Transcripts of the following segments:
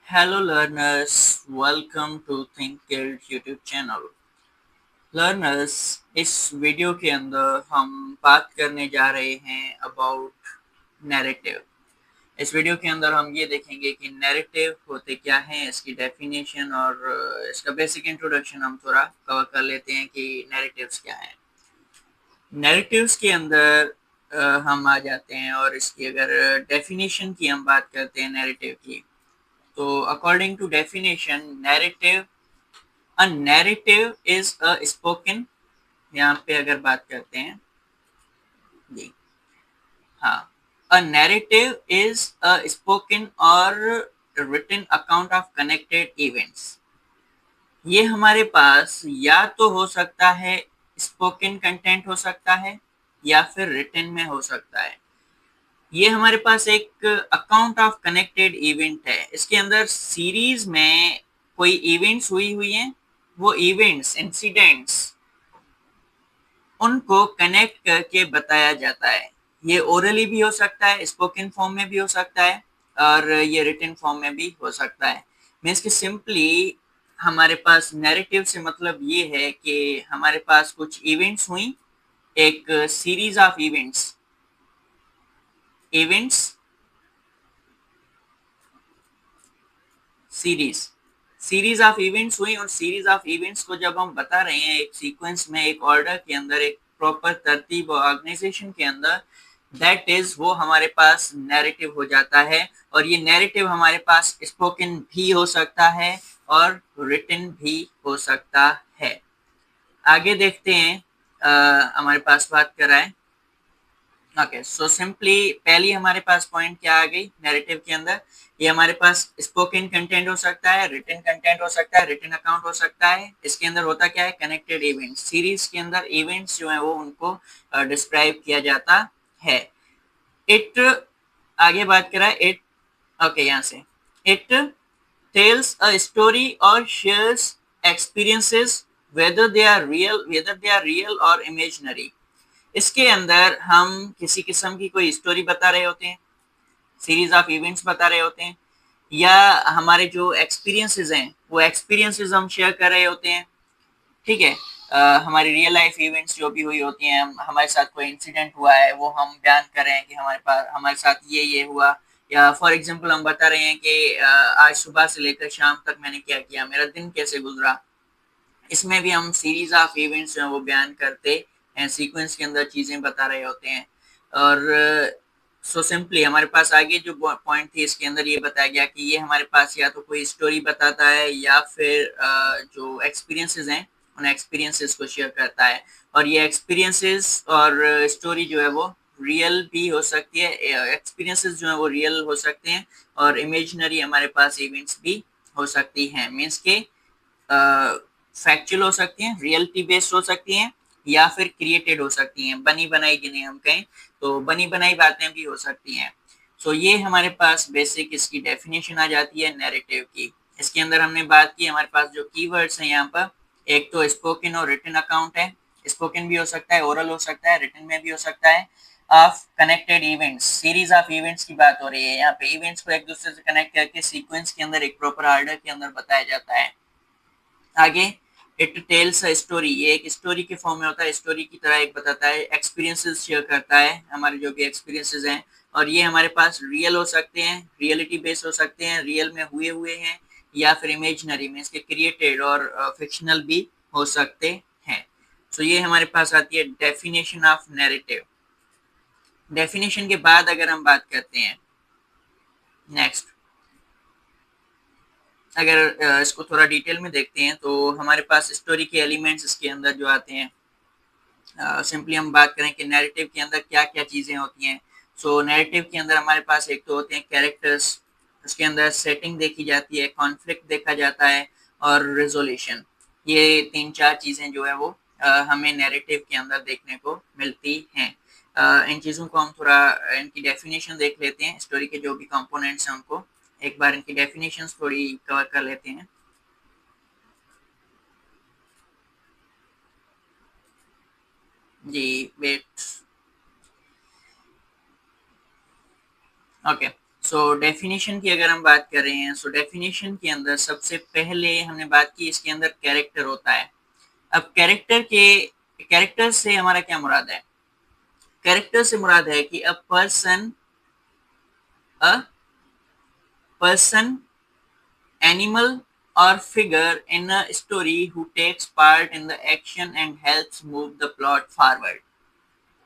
Hello learners, welcome to Think Guild YouTube channel. Learners, इस video के अंदर हम बात करने जा रहे हैं अबाउट नैरेटिव। इस वीडियो के अंदर हम ये देखेंगे कि नैरेटिव होते क्या हैं, इसकी डेफिनेशन और इसका बेसिक इंट्रोडक्शन हम थोड़ा कवर कर लेते हैं कि नैरेटिव्स क्या हैं। नैरेटिव्स के अंदर हम आ जाते हैं और इसकी अगर डेफिनेशन की हम बात करते हैं नैरेटिव की, तो according to definition a narrative is a spoken, यहाँ पे अगर बात करते हैं जी हाँ, a narrative is a spoken और written account of connected events. ये हमारे पास या तो हो सकता है स्पोकन कंटेंट हो सकता है या फिर रिटन में हो सकता है। ये हमारे पास एक अकाउंट ऑफ कनेक्टेड इवेंट है। इसके अंदर सीरीज में कोई इवेंट्स हुई हैं, वो इवेंट्स इंसिडेंट्स उनको कनेक्ट करके बताया जाता है। ये ओरली भी हो सकता है, स्पोकन फॉर्म में भी हो सकता है और ये रिटन फॉर्म में भी हो सकता है। मीन्स कि सिंपली हमारे पास नैरेटिव से मतलब ये है कि हमारे पास कुछ इवेंट्स हुई, एक series of events events series series of events हुई, और सीरीज ऑफ इवेंट्स को जब हम बता रहे हैं एक सीक्वेंस में, एक ऑर्डर के अंदर, एक प्रॉपर तरतीब और ऑर्गेनाइजेशन के अंदर, दैट इज वो हमारे पास नैरेटिव हो जाता है। और ये नैरेटिव हमारे पास स्पोकन भी हो सकता है और रिटन भी हो सकता है। आगे देखते हैं, हमारे पास बात कराएं। ओके, सो सिंपली पहली हमारे पास पॉइंट क्या आ गई नैरेटिव के अंदर, ये हमारे पास स्पोकन कंटेंट हो सकता है, रिटन कंटेंट हो सकता है, रिटन अकाउंट हो सकता है। इसके अंदर होता क्या है, कनेक्टेड इवेंट्स। सीरीज के अंदर इवेंट्स जो है वो उनको डिस्क्राइब किया जाता है। इट, आगे बात करा इट, ओके यहाँ से, इट टेल्स अ स्टोरी और shares experiences whether they are real और imaginary। इसके अंदर हम किसी किस्म की कोई स्टोरी बता रहे होते हैं, सीरीज ऑफ इवेंट्स बता रहे होते हैं, या हमारे जो एक्सपीरियंसेस हैं वो एक्सपीरियंसेस हम शेयर कर रहे होते हैं। ठीक है, हमारी रियल लाइफ इवेंट्स जो भी हुई होती हैं, हमारे साथ कोई इंसिडेंट हुआ है वो हम बयान कर रहे हैं कि हमारे पास हमारे साथ ये हुआ। या फॉर एग्जांपल हम बता रहे हैं कि आज सुबह से लेकर शाम तक मैंने क्या किया, मेरा दिन कैसे गुजरा। इसमें भी हम सीरीज ऑफ इवेंट्स जो है वो बयान करते हैं, सीक्वेंस के अंदर चीजें बता रहे होते हैं। और सो सिंपली हमारे पास आगे जो पॉइंट थी इसके अंदर ये बताया गया कि ये हमारे पास या तो कोई स्टोरी बताता है या फिर जो एक्सपीरियंसेस हैं उन एक्सपीरियंसेस को शेयर करता है। और ये एक्सपीरियंसेस और स्टोरी जो है वो रियल भी हो सकती है, एक्सपीरियंसेस जो है वो रियल हो सकते हैं और इमेजिनरी हमारे पास इवेंट्स भी हो सकती हैं। मीन्स के फैक्चुअल हो सकती हैं, रियलिटी बेस्ड हो सकती हैं, या फिर क्रिएटेड हो सकती हैं, बनी बनाई जिन्हें हम कहें, तो बनी बनाई बातें भी हो सकती हैं। सो ये हमारे पास बेसिक इसकी डेफिनेशन आ जाती है नैरेटिव की। इसके अंदर हमने बात की, हमारे पास जो कीवर्ड्स हैं यहाँ पर, एक तो स्पोकन और रिटन अकाउंट है। स्पोकन भी हो सकता है, ओरल हो सकता है, रिटन में भी हो सकता है। Of connected events, series of events की बात हो रही है यहाँ पे। इवेंट्स को एक दूसरे से कनेक्ट करके सीक्वेंस के अंदर एक प्रॉपर ऑर्डर के अंदर बताया जाता है। आगे, इट टेल्स अ स्टोरी, ये एक स्टोरी के फॉर्म में होता है, स्टोरी की तरह एक बताता है, एक्सपीरियंसेस शेयर करता है, हमारे जो भी एक्सपीरियंसेस हैं। और ये हमारे पास रियल हो सकते हैं, रियलिटी बेस्ड हो सकते हैं, रियल में हुए हैं, या फिर इमेजिनरी में इसके क्रिएटेड और फिक्शनल भी हो सकते हैं। सो ये हमारे पास आती है डेफिनेशन ऑफ नैरेटिव। डेफिनेशन के बाद अगर हम बात करते हैं नेक्स्ट, अगर इसको थोड़ा डिटेल में देखते हैं तो हमारे पास स्टोरी के एलिमेंट्स इसके अंदर जो आते हैं, सिंपली हम बात करें कि नैरेटिव के अंदर क्या क्या चीज़ें होती हैं। सो नैरेटिव के अंदर हमारे पास एक तो होते हैं कैरेक्टर्स, उसके अंदर सेटिंग देखी जाती है, कॉन्फ्लिक्ट देखा जाता है, और रेजोल्यूशन। ये तीन चार चीज़ें जो है वो हमें नैरेटिव के अंदर देखने को मिलती हैं। इन चीज़ों को हम थोड़ा इनकी डेफिनेशन देख लेते हैं, स्टोरी के जो भी कंपोनेंट्स हैं उनको एक बार इनकी डेफिनेशंस थोड़ी कवर कर लेते हैं। जी, वेट, ओके। सो डेफिनेशन की अगर हम बात कर रहे हैं, सो डेफिनेशन के अंदर सबसे पहले हमने बात की इसके अंदर कैरेक्टर होता है। अब कैरेक्टर से हमारा क्या मुराद है? कैरेक्टर से मुराद है कि a person, animal or figure in a story who takes part in the action and helps move the plot forward।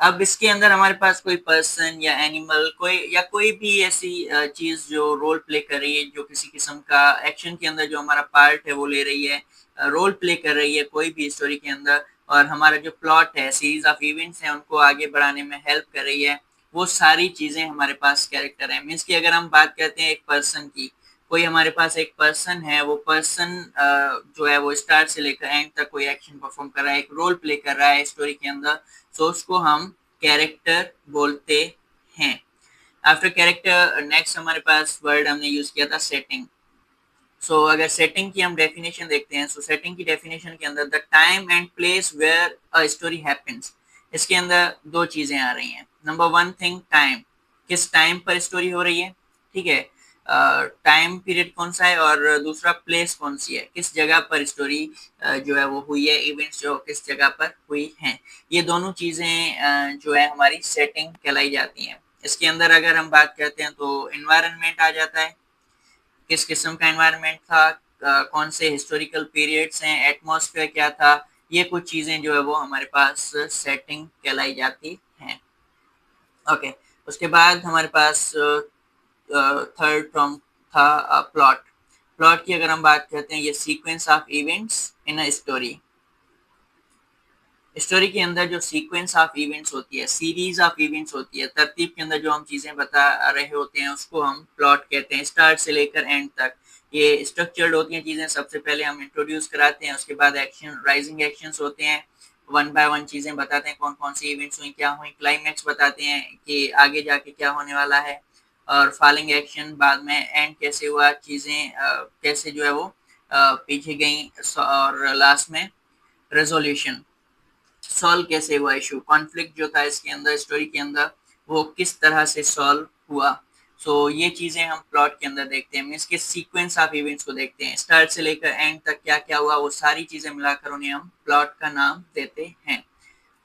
अब इसके अंदर हमारे पास कोई पर्सन या एनिमल कोई भी ऐसी चीज जो रोल प्ले कर रही है, जो किसी किस्म का एक्शन के अंदर जो हमारा पार्ट है वो ले रही है, रोल प्ले कर रही है कोई भी स्टोरी के अंदर, और हमारा जो प्लॉट है, सीरीज ऑफ इवेंट्स है, उनको आगे बढ़ाने में हेल्प कर रही है, वो सारी चीजें हमारे पास कैरेक्टर है। मीन्स की अगर हम बात करते हैं एक पर्सन की, कोई हमारे पास एक पर्सन है, वो पर्सन जो है वो स्टार्ट से लेकर एंड तक कोई एक्शन परफॉर्म कर रहा है, एक रोल प्ले कर रहा है स्टोरी के अंदर, सो उसको हम कैरेक्टर बोलते हैं। आफ्टर कैरेक्टर नेक्स्ट हमारे पास वर्ड हमने यूज किया था सेटिंग। सो अगर सेटिंग की हम डेफिनेशन देखते हैं, सो सेटिंग की डेफिनेशन के अंदर the time and place where a story happens. इसके अंदर दो चीजें आ रही हैं। नंबर वन थिंग, टाइम, किस टाइम पर स्टोरी हो रही है, ठीक है, टाइम पीरियड कौन सा है, और दूसरा प्लेस कौन सी है, किस जगह पर स्टोरी जो है वो हुई है, इवेंट्स जो किस जगह पर हुई हैं। ये दोनों चीजें जो है हमारी सेटिंग कहलाई जाती हैं। इसके अंदर अगर हम बात करते हैं तो एनवायरनमेंट आ जाता है, किस किस्म का एनवायरनमेंट था, कौन से हिस्टोरिकल पीरियड्स हैं, एटमॉस्फेयर क्या था, ये कुछ चीजें जो है वो हमारे पास सेटिंग कहलाई जाती हैं। ओके, उसके बाद हमारे पास थर्ड टर्म था प्लॉट। प्लॉट की अगर हम बात करते हैं, ये sequence of events in a story. Story के अंदर जो सीक्वेंस ऑफ इवेंट्स होती है, सीरीज ऑफ इवेंट्स होती है, तरतीब के अंदर जो हम चीजें बता रहे होते हैं, उसको हम प्लॉट कहते हैं। स्टार्ट से लेकर एंड तक ये स्ट्रक्चर्ड होती हैं चीजें। सबसे पहले हम इंट्रोड्यूस कराते हैं, उसके बाद एक्शन, राइजिंग एक्शंस होते हैं, वन बाय वन चीजें बताते हैं, कौन कौन सी इवेंट्स हुई, क्या हुई, क्लाइमैक्स बताते हैं कि आगे जाके क्या होने वाला है, और फॉलिंग एक्शन, बाद में एंड कैसे हुआ, चीजें कैसे जो है वो पीछे गई, और लास्ट में रेजोल्यूशन, सॉल्व कैसे हुआ इशू, कॉन्फ्लिक्ट जो था इसके अंदर स्टोरी के अंदर, वो किस तरह से सॉल्व हुआ। सो ये चीजें हम प्लॉट के अंदर देखते हैं। मीन्स के सीक्वेंस ऑफ इवेंट्स को देखते हैं, स्टार्ट से लेकर एंड तक क्या क्या हुआ, वो सारी चीजें मिलाकर उन्हें हम प्लॉट का नाम देते हैं।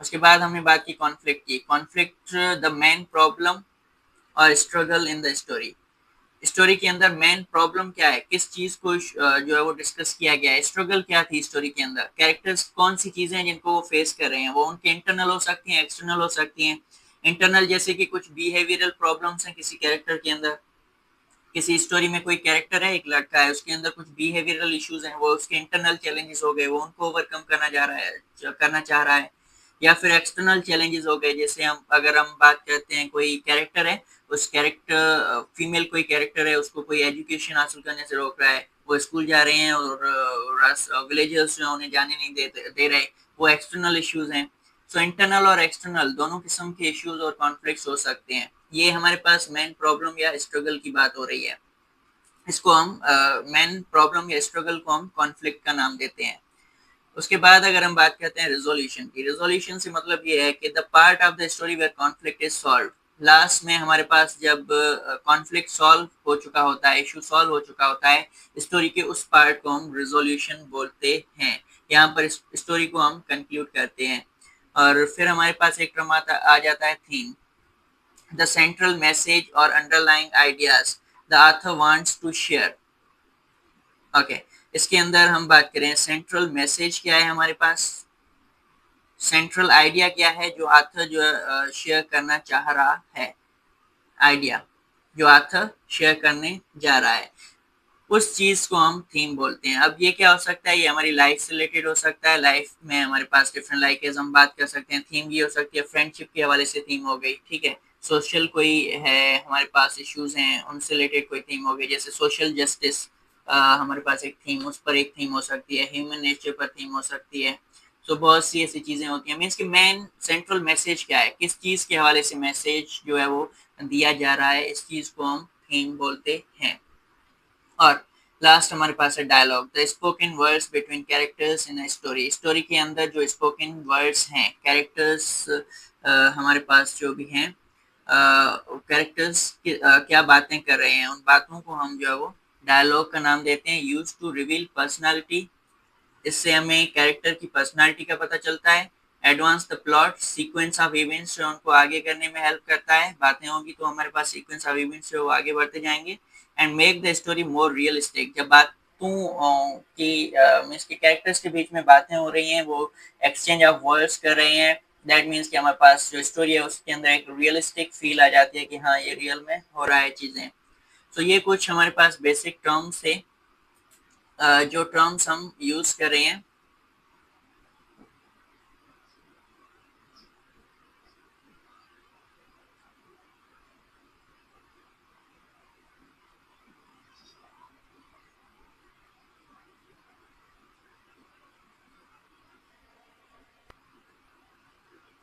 उसके बाद हमने बात की कॉन्फ्लिक्ट की। कॉन्फ्लिक्ट द मेन प्रॉब्लम और struggle in the story. Story के अंदर मेन प्रॉब्लम क्या है, किस चीज को जो है वो डिस्कस किया गया है, स्ट्रगल क्या थी स्टोरी के अंदर, कैरेक्टर्स कौन सी चीजें हैं जिनको वो फेस कर रहे हैं, वो उनके इंटरनल हो सकती हैं, एक्सटर्नल हो सकती हैं। इंटरनल जैसे कि कुछ बिहेवियरल प्रॉब्लम्स हैं किसी कैरेक्टर के अंदर, किसी स्टोरी में कोई कैरेक्टर है, एक लड़का है, उसके अंदर कुछ बिहेवियरल इश्यूज हैं, वो उसके इंटरनल चैलेंजेस हो गए, वो उनको ओवरकम करना चाह रहा है। या फिर एक्सटर्नल चैलेंजेस हो गए, जैसे हम अगर हम बात करते हैं, कोई कैरेक्टर है, उस कैरेक्टर फीमेल कोई कैरेक्टर है, उसको कोई एजुकेशन हासिल करने से रोक रहा है, वो स्कूल जा रहे हैं और विलेजर्स जो उन्हें जाने नहीं दे रहे, वो एक्सटर्नल इश्यूज हैं। सो इंटरनल और एक्सटर्नल दोनों किस्म के इश्यूज और कॉन्फ्लिक्ट्स हो सकते हैं। ये हमारे पास मेन प्रॉब्लम या स्ट्रगल की बात हो रही है, इसको हम मेन प्रॉब्लम या स्ट्रगल को हम कॉन्फ्लिक्ट का नाम देते हैं। उसके बाद अगर हम बात करते हैं रेजोल्यूशन की, रेजोल्यूशन से मतलब ये है कि the part of the story where conflict is solve. Last में हमारे पास जब कॉन्फ्लिक्ट सॉल्व हो चुका होता है, इशू सॉल्व हो चुका होता है, स्टोरी के उस पार्ट को हम रेजोल्यूशन बोलते हैं। यहाँ पर स्टोरी को हम कंक्लूड करते हैं। और फिर हमारे पास एक टर्म आ जाता है थीम, द सेंट्रल मैसेज और underlying ideas the author wants to share. Okay, इसके अंदर हम बात करें सेंट्रल मैसेज क्या है हमारे पास, सेंट्रल आइडिया क्या है जो ऑथर जो शेयर करना चाह रहा है, आइडिया जो ऑथर शेयर करने जा रहा है, उस चीज को हम थीम बोलते हैं। अब ये क्या हो सकता है, ये हमारी लाइफ से रिलेटेड हो सकता है, लाइफ में हमारे पास डिफरेंट लाइक हम बात कर सकते हैं। थीम ये हो सकती है फ्रेंडशिप के हवाले से थीम हो गई, ठीक है, सोशल कोई है हमारे पास इश्यूज हैं उनसे रिलेटेड कोई थीम हो गई, जैसे सोशल जस्टिस हमारे पास एक थीम, उस पर एक थीम हो सकती है, ह्यूमन नेचर पर थीम हो सकती है। तो बहुत सी ऐसी चीजें होती हैं। मीन्स कि मेन सेंट्रल मैसेज क्या है, किस चीज के हवाले से मैसेज जो है वो दिया जा रहा है, इस चीज को हम थीम बोलते हैं। और लास्ट हमारे पास है dialogue, the spoken words between characters in a story. Story के अंदर जो स्पोकन वर्ड्स हैं, कैरेक्टर्स हमारे पास जो भी हैं कैरेक्टर्स क्या बातें कर रहे हैं, उन बातों को हम जो है वो डायलॉग का नाम देते हैं। यूज टू रिवील पर्सनालिटी, इससे हमें कैरेक्टर की पर्सनालिटी का पता चलता है। Advance the plot, sequence of events जो उनको आगे करने में हेल्प करता है, बातें होंगी तो हमारे पास सीक्वेंस ऑफ इवेंट्स जो आगे बढ़ते जाएंगे। And make the story more realistic, जब बातों की मीन्स के कैरेक्टर्स के बीच में बातें हो रही हैं, वो एक्सचेंज ऑफ वर्ड्स कर रहे हैं, दैट मीन्स कि हमारे पास जो स्टोरी है उसके अंदर एक रियलिस्टिक फील आ जाती है कि हाँ ये रियल में हो रहा है चीजें। तो ये कुछ हमारे पास बेसिक टर्म्स है जो टर्म्स हम यूज कर रहे हैं।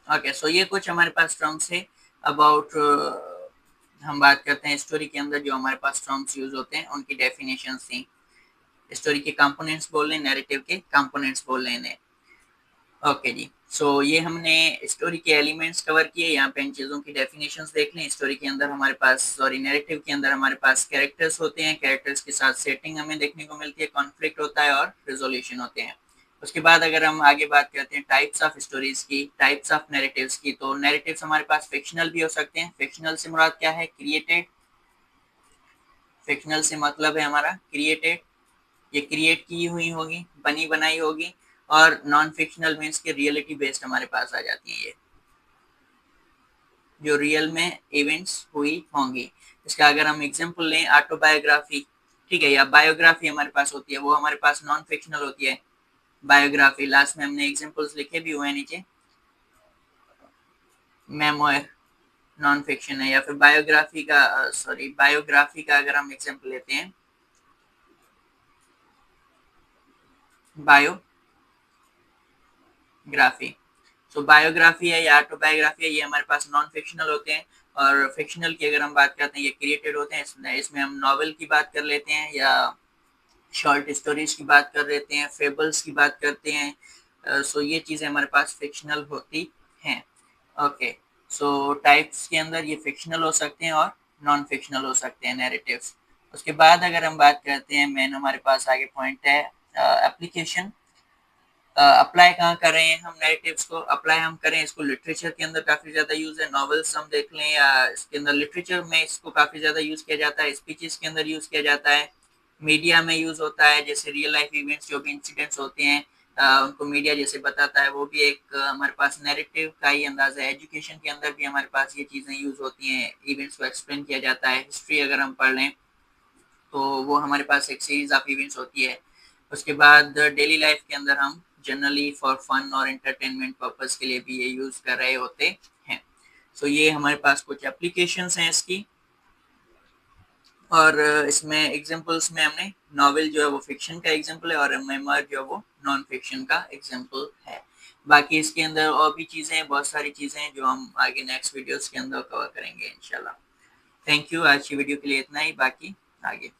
ओके सो ये कुछ हमारे पास टर्म्स है अबाउट हम बात करते हैं स्टोरी के अंदर जो हमारे पास टर्म्स यूज होते हैं उनकी डेफिनेशन थी। स्टोरी के कंपोनेंट्स बोल रहे हैं, नैरेटिव के कंपोनेंट्स बोल रहे हैं। ओके जी, सो ये हमने स्टोरी के एलिमेंट्स कवर किए, यहाँ पे इन चीज़ों की डेफिनेशंस देख लें। स्टोरी के अंदर हमारे पास, सॉरी नैरेटिव के अंदर हमारे पास कैरेक्टर्स होते हैं, कैरेक्टर्स के साथ सेटिंग हमें देखने को मिलती है, कॉन्फ्लिक्ट होता है और रिजोल्यूशन होते हैं। उसके बाद अगर हम आगे बात करते हैं टाइप्स ऑफ स्टोरीज की, टाइप्स ऑफ नैरेटिव्स की, तो नैरेटिव्स हमारे पास फिक्शनल भी हो सकते हैं। फिक्शनल से मुराद क्या है? क्रिएटेड। फिक्शनल से मतलब है हमारा क्रिएटेड, ये क्रिएट की हुई होगी, बनी बनाई होगी। और नॉन फिक्शनल मीन्स के रियलिटी बेस्ड हमारे पास आ जाती है, ये जो रियल में इवेंट्स हुई होंगी। इसका अगर हम एग्जांपल लें, ऑटोबायोग्राफी, ठीक है, या बायोग्राफी हमारे पास होती है, वो हमारे पास नॉन फिक्शनल होती है। बायोग्राफी लास्ट में हमने एग्जांपल्स लिखे भी हुए हैं नीचे। मेमोयर नॉन फिक्शन है, या फिर बायोग्राफी का, सॉरी बायोग्राफी का अगर हम एग्जांपल लेते हैं, बायोग्राफी, तो बायोग्राफी है या ऑटोबायोग्राफी है, ये हमारे पास नॉन फिक्शनल होते हैं। और फिक्शनल की अगर हम बात करते हैं, ये क्रिएटेड होते हैं। इसमें हम नॉवेल की बात कर लेते हैं, या शॉर्ट स्टोरीज की बात कर लेते हैं, फेबल्स की बात करते हैं। सो ये चीज़ें हमारे पास फिक्शनल होती हैं। ओके, सो टाइप्स के अंदर ये फिक्शनल हो सकते हैं और नॉन फिक्शनल हो सकते हैं नैरेटिव्स। उसके बाद अगर हम बात करते हैं, मेन हमारे पास आगे पॉइंट है एप्लीकेशन। अप्लाई कहाँ कर रहे हैं हम नैरेटिव्स को? अप्लाई हम करें इसको लिटरेचर के अंदर, काफी ज्यादा यूज है। नॉवेल्स हम देख लें, या इसके अंदर लिटरेचर में इसको काफी ज्यादा यूज किया जाता है। स्पीचेस के अंदर यूज किया जाता है। मीडिया में यूज होता है, जैसे रियल लाइफ इवेंट्स जो भी इंसिडेंट्स होते हैं उनको मीडिया जैसे बताता है, वो भी एक हमारे पास नैरेटिव का ही अंदाजा है। एजुकेशन के अंदर भी हमारे पास ये चीजें यूज होती हैं, इवेंट्स को एक्सप्लेन किया जाता है। हिस्ट्री अगर हम पढ़ लें तो वो हमारे पास एक सीरीज ऑफ इवेंट्स होती है। उसके बाद डेली लाइफ के अंदर हम जनरली फॉर फन और एंटरटेनमेंट पर्पस के लिए भी ये यूज कर रहे होते हैं। सो ये हमारे पास कुछ एप्लीकेशंस हैं इसकी। और इसमें एग्जांपल्स में हमने नॉवेल जो है वो फिक्शन का एग्जांपल है, और मेमोयर जो है वो नॉन फिक्शन का एग्जांपल है। बाकी इसके अंदर और भी चीज़ें हैं, बहुत सारी चीज़ें हैं जो हम आगे नेक्स्ट वीडियोस के अंदर कवर करेंगे इंशाल्लाह। थैंक यू, आज की वीडियो के लिए इतना ही, बाकी आगे